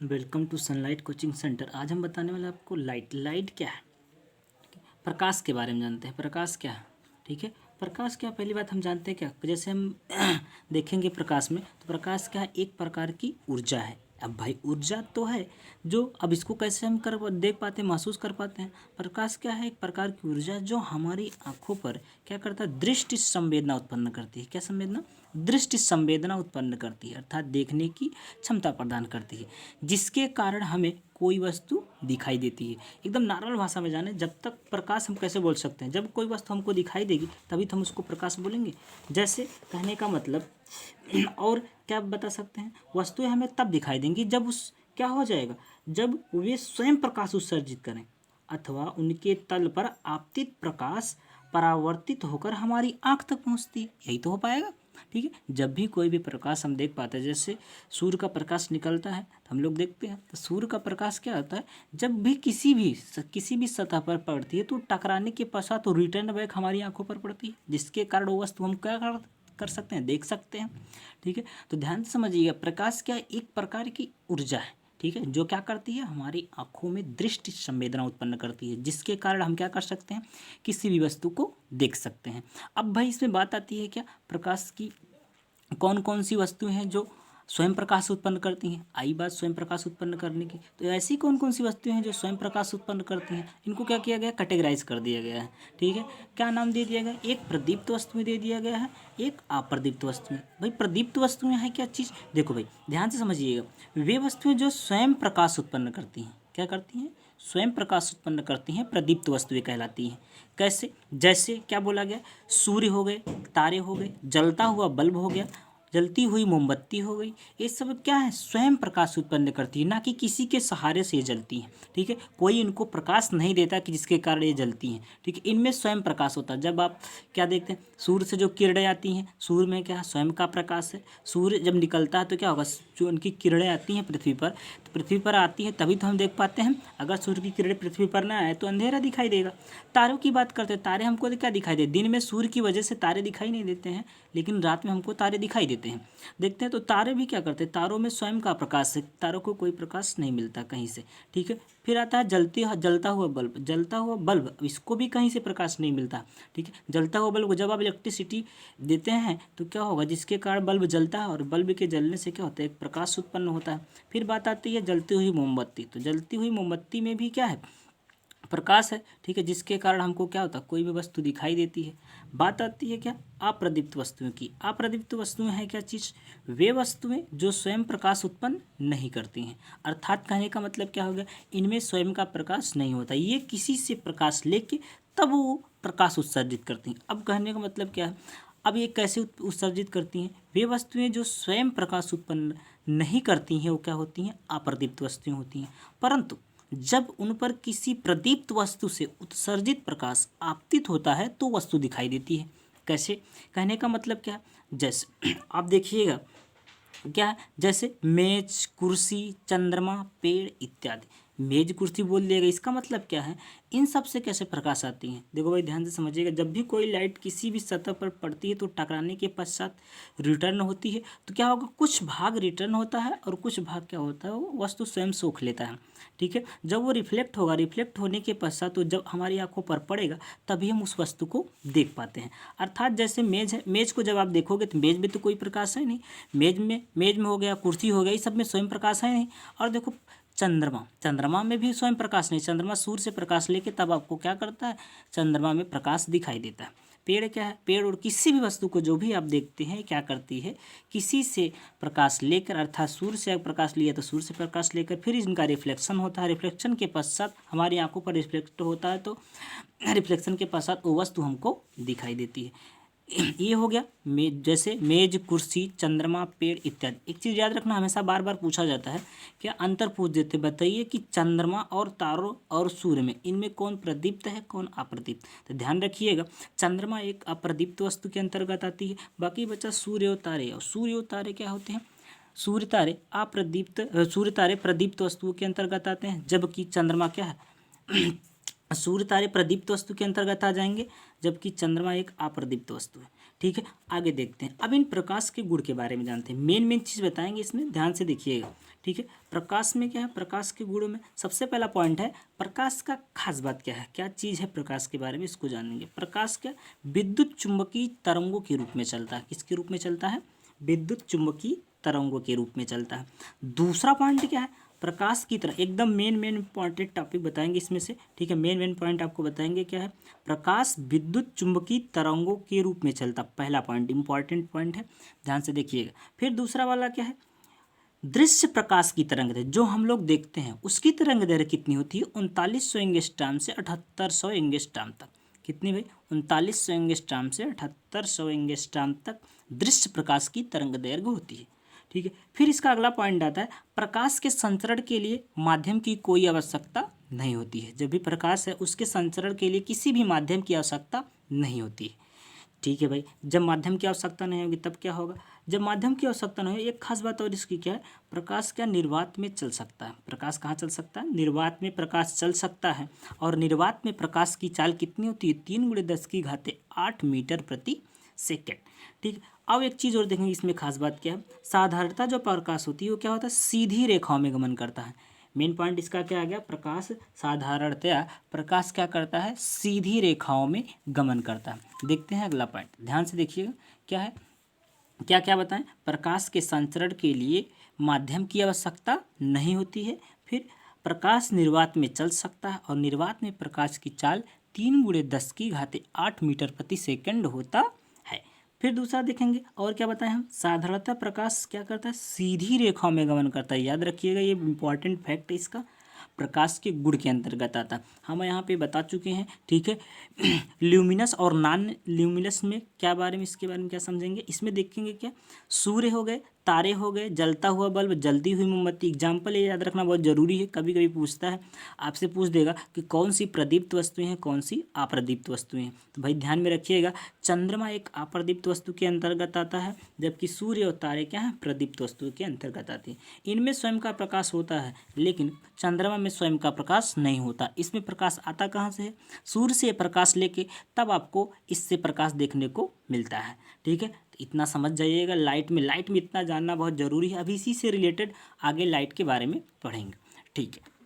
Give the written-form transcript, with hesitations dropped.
Welcome to Sunlight coaching centre. आज हम बताने वाले आपको लाइट क्या है, प्रकाश के बारे में जानते हैं। प्रकाश क्या है, ठीक है। प्रकाश क्या, पहली बात हम जानते हैं क्या, जैसे हम देखेंगे प्रकाश में, तो प्रकाश क्या है, एक प्रकार की ऊर्जा है। अब भाई ऊर्जा तो है जो, अब इसको कैसे हम कर देख पाते हैं, महसूस कर पाते हैं। प्रकाश क्या है, एक प्रकार की ऊर्जा जो हमारी आंखों पर क्या करता है, दृष्टि संवेदना उत्पन्न करती है। क्या संवेदना, दृष्टि संवेदना उत्पन्न करती है, अर्थात देखने की क्षमता प्रदान करती है, जिसके कारण हमें कोई वस्तु दिखाई देती है। एकदम नॉर्मल भाषा में जाने, जब तक प्रकाश हम कैसे बोल सकते हैं, जब कोई वस्तु हमको दिखाई देगी तभी तो हम उसको प्रकाश बोलेंगे। जैसे कहने का मतलब और क्या बता सकते हैं, वस्तुएं हमें तब दिखाई देंगी जब उस क्या हो जाएगा, जब वे स्वयं प्रकाश उत्सर्जित करें अथवा उनके तल पर आपतित प्रकाश परावर्तित होकर हमारी आंख तक पहुंचती है, यही तो हो पाएगा। ठीक है, जब भी कोई भी प्रकाश हम देख पाते हैं, जैसे सूर्य का प्रकाश निकलता है तो हम लोग देखते हैं, तो सूर्य का प्रकाश क्या होता है, जब भी किसी भी सतह पर पड़ती है तो टकराने के पश्चात तो रिटर्न बैक हमारी आंखों पर पड़ती है, जिसके कारण वो वस्तु हम क्या कर सकते हैं, देख सकते हैं। ठीक है, तो ध्यान से समझिएगा, प्रकाश क्या एक प्रकार की ऊर्जा है, ठीक है, जो क्या करती है, हमारी आंखों में दृष्टि संवेदना उत्पन्न करती है, जिसके कारण हम क्या कर सकते हैं, किसी भी वस्तु को देख सकते हैं। अब भाई इसमें बात आती है क्या, प्रकाश की कौन कौन सी वस्तुएं हैं जो स्वयं प्रकाश उत्पन्न करती हैं। आई बात स्वयं प्रकाश उत्पन्न करने की, तो ऐसी कौन कौन सी वस्तुएं हैं जो स्वयं प्रकाश उत्पन्न करती हैं, इनको क्या किया गया, कैटेगराइज कर दिया गया है। ठीक है, क्या नाम दे दिया गया, एक प्रदीप्त वस्तुएं दे दिया गया है, एक अप्रदीप्त वस्तुएं। भाई प्रदीप्त वस्तुएं हैं क्या चीज़, देखो भाई ध्यान से समझिएगा, वे वस्तुएं जो स्वयं प्रकाश उत्पन्न करती हैं, क्या करती हैं, स्वयं प्रकाश उत्पन्न करती हैं, प्रदीप्त वस्तुएं कहलाती हैं। कैसे, जैसे क्या बोला गया, सूर्य हो गए, तारे हो गए, जलता हुआ बल्ब हो गया, जलती हुई मोमबत्ती हो गई, ये सब क्या है, स्वयं प्रकाश उत्पन्न करती है, ना कि किसी के सहारे से ये जलती हैं। ठीक है, कोई इनको प्रकाश नहीं देता कि जिसके कारण ये जलती हैं। ठीक है, इनमें स्वयं प्रकाश होता है। जब आप क्या देखते हैं, सूर्य से जो किरणें आती हैं, सूर्य में क्या स्वयं का प्रकाश है। सूर्य जब निकलता है तो क्या होगा, जो उनकी किरणें आती हैं पृथ्वी पर, तो पृथ्वी पर आती है तभी तो हम देख पाते हैं। अगर सूर्य की किरणें पृथ्वी पर ना आए तो अंधेरा दिखाई देगा। तारों की बात करते हैं, तारे हमको क्या दिखाई दे, दिन में सूर्य की वजह से तारे दिखाई नहीं देते हैं, लेकिन रात में हमको तारे दिखाई देते हैं। देखते हैं तो तारे भी क्या करते हैं, तारों में स्वयं का प्रकाश है, तारों को कोई प्रकाश नहीं मिलता कहीं से। ठीक है, फिर आता है जलता हुआ बल्ब, जलता हुआ बल्ब, इसको भी कहीं से प्रकाश नहीं मिलता। ठीक है, जलता हुआ बल्ब को जब आप इलेक्ट्रिसिटी देते हैं तो क्या होगा, जिसके कारण बल्ब जलता है, और बल्ब के जलने से क्या होता है, एक प्रकाश उत्पन्न होता है। फिर बात आती है जलती हुई मोमबत्ती, तो जलती हुई मोमबत्ती में भी क्या है, प्रकाश है। ठीक है, जिसके कारण हमको क्या होता है, कोई भी वस्तु दिखाई देती है। बात आती है क्या, अप्रदीप्त वस्तुओं की। अप्रदीप्त वस्तुएं हैं क्या चीज़, वे वस्तुएं जो स्वयं प्रकाश उत्पन्न नहीं करती हैं, अर्थात कहने का मतलब क्या हो गया, इनमें स्वयं का प्रकाश नहीं होता, ये किसी से प्रकाश लेके तब वो प्रकाश उत्सर्जित करती हैं। अब कहने का मतलब क्या है, अब ये कैसे उत्सर्जित करती हैं, वे वस्तुएं जो स्वयं प्रकाश उत्पन्न नहीं करती हैं वो क्या होती हैं, अप्रदीप्त वस्तुएं होती हैं। परंतु जब उन पर किसी प्रदीप्त वस्तु से उत्सर्जित प्रकाश आपतित होता है तो वस्तु दिखाई देती है। कैसे, कहने का मतलब क्या, जैसे आप देखिएगा क्या है, जैसे मेज, कुर्सी, चंद्रमा, पेड़ इत्यादि। मेज कुर्सी बोल दिएगा, इसका मतलब क्या है, इन सब से कैसे प्रकाश आती हैं। देखो भाई ध्यान से समझिएगा, जब भी कोई लाइट किसी भी सतह पर पड़ती है तो टकराने के पश्चात रिटर्न होती है, तो क्या होगा, कुछ भाग रिटर्न होता है और कुछ भाग क्या होता है, वो वस्तु स्वयं सोख लेता है। ठीक है, जब वो रिफ्लेक्ट होगा, रिफ्लेक्ट होने के पश्चात तो जब हमारी आंखों पर पड़ेगा तभी हम उस वस्तु को देख पाते हैं। अर्थात जैसे मेज है, मेज को जब आप देखोगे तो मेज में तो कोई प्रकाश है नहीं, मेज में हो गया, कुर्सी हो गया, इस सब में स्वयं प्रकाश है नहीं। और देखो चंद्रमा में भी स्वयं प्रकाश नहीं, चंद्रमा सूर्य से प्रकाश लेके तब आपको क्या करता है, चंद्रमा में प्रकाश दिखाई देता है। पेड़ क्या है, पेड़ और किसी भी वस्तु को जो भी आप देखते हैं क्या करती है, किसी से प्रकाश लेकर, अर्थात सूर्य से प्रकाश लिया तो सूर्य से प्रकाश लेकर फिर इनका रिफ्लेक्शन होता है, रिफ्लेक्शन के पश्चात हमारी आंखों पर रिफ्लेक्ट होता है, तो रिफ्लेक्शन के पश्चात वो वस्तु हमको दिखाई देती है। ये हो गया मेज, जैसे मेज, कुर्सी, चंद्रमा, पेड़ इत्यादि। एक चीज़ याद रखना, हमेशा बार बार पूछा जाता है, क्या अंतर पूछ देते, बताइए कि चंद्रमा और तारों और सूर्य में, इनमें कौन प्रदीप्त है कौन अप्रदीप्त। तो ध्यान रखिएगा, चंद्रमा एक अप्रदीप्त वस्तु के अंतर्गत आती है, बाकी बचा सूर्य और तारे। और सूर्य और तारे क्या होते हैं, सूर्य तारे सूर्य तारे प्रदीप्त वस्तुओं के अंतर्गत आते हैं, जबकि चंद्रमा क्या है सूर्य तारे प्रदीप्त वस्तु के अंतर्गत आ जाएंगे, जबकि चंद्रमा एक अप्रदीप्त वस्तु है। ठीक है, आगे देखते हैं। अब इन प्रकाश के गुण के बारे में जानते हैं, मेन चीज़ बताएंगे इसमें, ध्यान से देखिएगा। ठीक है। प्रकाश में क्या है, प्रकाश के गुणों में सबसे पहला पॉइंट है प्रकाश का खास बात क्या है, क्या चीज़ है प्रकाश के बारे में इसको जानेंगे। प्रकाश क्या विद्युत चुंबकीय तरंगों के रूप में चलता है। किसके रूप में चलता है, विद्युत चुंबकीय तरंगों के रूप में चलता है। दूसरा पॉइंट क्या है, प्रकाश की तरह एकदम मेन इंपॉर्टेंट टॉपिक बताएंगे इसमें से, ठीक है। मेन पॉइंट आपको बताएंगे क्या है, प्रकाश विद्युत चुंबकीय तरंगों के रूप में चलता, पहला पॉइंट इंपॉर्टेंट पॉइंट है, ध्यान से देखिएगा। फिर दूसरा वाला क्या है, दृश्य प्रकाश की तरंग दैर्घ्य जो हम लोग देखते हैं उसकी तरंग दैर्घ्य कितनी होती है, 3900 एंगस्ट्रॉम से 7800 एंगस्ट्रॉम तक। कितनी भाई, 3900 एंगस्ट्रॉम से 7800 एंगस्ट्रॉम तक दृश्य प्रकाश की तरंग दैर्घ्य होती है, ठीक है। फिर इसका अगला पॉइंट आता है प्रकाश के संचरण के लिए माध्यम की कोई आवश्यकता नहीं होती है। जब भी प्रकाश है उसके संचरण के लिए किसी भी माध्यम की आवश्यकता नहीं होती है, ठीक है भाई। जब माध्यम की आवश्यकता नहीं होगी तब क्या होगा, जब माध्यम की आवश्यकता नहीं हो, एक खास बात और इसकी क्या है, प्रकाश क्या निर्वात में चल सकता है। प्रकाश कहाँ चल सकता है, निर्वात में प्रकाश चल सकता है। और निर्वात में प्रकाश की चाल कितनी होती है, 3 × 10⁸ मीटर प्रति सेकेंड, ठीक। अब एक चीज़ और देखेंगे इसमें खास बात क्या है, साधारणतः जो प्रकाश होती है वो क्या होता है, सीधी रेखाओं में गमन करता है। मेन पॉइंट इसका क्या आ गया, प्रकाश साधारणतया प्रकाश क्या करता है, सीधी रेखाओं में गमन करता है। देखते हैं अगला पॉइंट, ध्यान से देखिएगा क्या है, क्या क्या बताएं, प्रकाश के संचरण के लिए माध्यम की आवश्यकता नहीं होती है। फिर प्रकाश निर्वात में चल सकता है और निर्वात में प्रकाश की चाल 3 × 10⁸ मीटर प्रति सेकंड होता है। फिर दूसरा देखेंगे और क्या बताएं हम, साधारणतः प्रकाश क्या करता है, सीधी रेखाओं में गमन करता है। याद रखिएगा ये इंपॉर्टेंट फैक्ट है इसका, प्रकाश के गुण के अंतर्गत आता है। हम यहाँ पे बता चुके हैं, ठीक है। ल्यूमिनस और नॉन ल्यूमिनस में क्या बारे में, इसके बारे में क्या समझेंगे, इसमें देखेंगे क्या, सूर्य हो गए, तारे हो गए, जलता हुआ बल्ब, जलती हुई मोमबत्ती। एग्जाम्पल ये याद रखना बहुत ज़रूरी है, कभी कभी पूछता है, आपसे पूछ देगा कि कौन सी प्रदीप्त वस्तुएं हैं, कौन सी अप्रदीप्त वस्तुएं हैं। तो भाई ध्यान में रखिएगा, चंद्रमा एक अप्रदीप्त वस्तु के अंतर्गत आता है, जबकि सूर्य और तारे क्या हैं, प्रदीप्त वस्तु के अंतर्गत आती हैं। इनमें स्वयं का प्रकाश होता है, लेकिन चंद्रमा में स्वयं का प्रकाश नहीं होता। इसमें प्रकाश आता कहाँ से है, सूर्य से प्रकाश लेके तब आपको इससे प्रकाश देखने को मिलता है, ठीक है। इतना समझ जाइएगा। लाइट में इतना जानना बहुत ज़रूरी है। अभी इसी से रिलेटेड आगे लाइट के बारे में पढ़ेंगे, ठीक है।